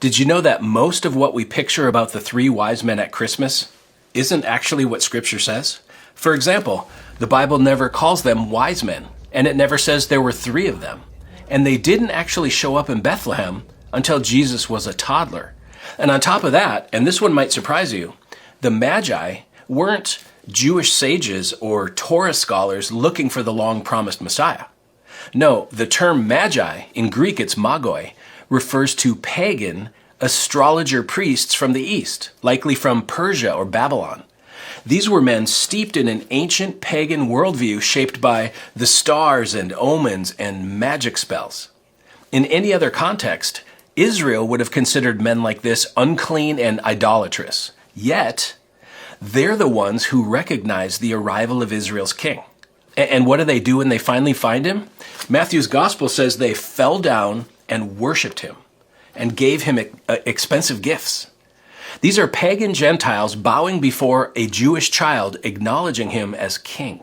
Did you know that most of what we picture about the three wise men at Christmas isn't actually what Scripture says? For example, the Bible never calls them wise men, and it never says there were three of them. And they didn't actually show up in Bethlehem until Jesus was a toddler. And on top of that, and this one might surprise you, the Magi weren't Jewish sages or Torah scholars looking for the long-promised Messiah. No, the term Magi, in Greek it's magoi, refers to pagan astrologer priests from the East, likely from Persia or Babylon. These were men steeped in an ancient pagan worldview shaped by the stars and omens and magic spells. In any other context, Israel would have considered men like this unclean and idolatrous. Yet, they're the ones who recognize the arrival of Israel's king. And what do they do when they finally find him? Matthew's gospel says they fell down and worshiped him and gave him expensive gifts. These are pagan Gentiles bowing before a Jewish child, acknowledging him as king.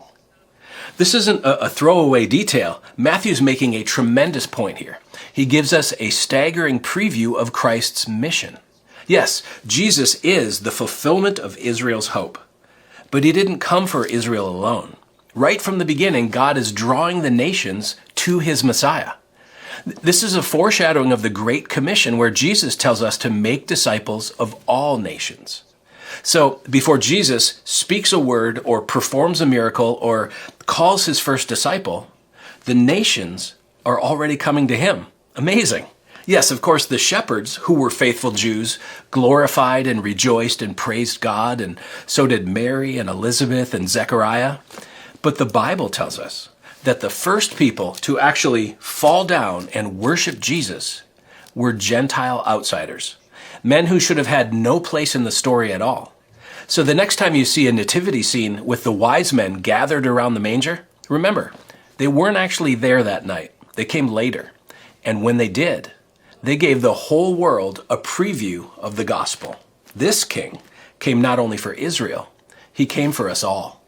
This isn't a throwaway detail. Matthew's making a tremendous point here. He gives us a staggering preview of Christ's mission. Yes, Jesus is the fulfillment of Israel's hope. But he didn't come for Israel alone. Right from the beginning, God is drawing the nations to his Messiah. This is a foreshadowing of the Great Commission where Jesus tells us to make disciples of all nations. So before Jesus speaks a word or performs a miracle or calls his first disciple, the nations are already coming to him. Amazing. Yes, of course, the shepherds, who were faithful Jews, glorified and rejoiced and praised God, and so did Mary and Elizabeth and Zechariah. But the Bible tells us that the first people to actually fall down and worship Jesus were Gentile outsiders, men who should have had no place in the story at all. So the next time you see a nativity scene with the wise men gathered around the manger, remember, they weren't actually there that night. They came later. And when they did, they gave the whole world a preview of the gospel. This king came not only for Israel, he came for us all.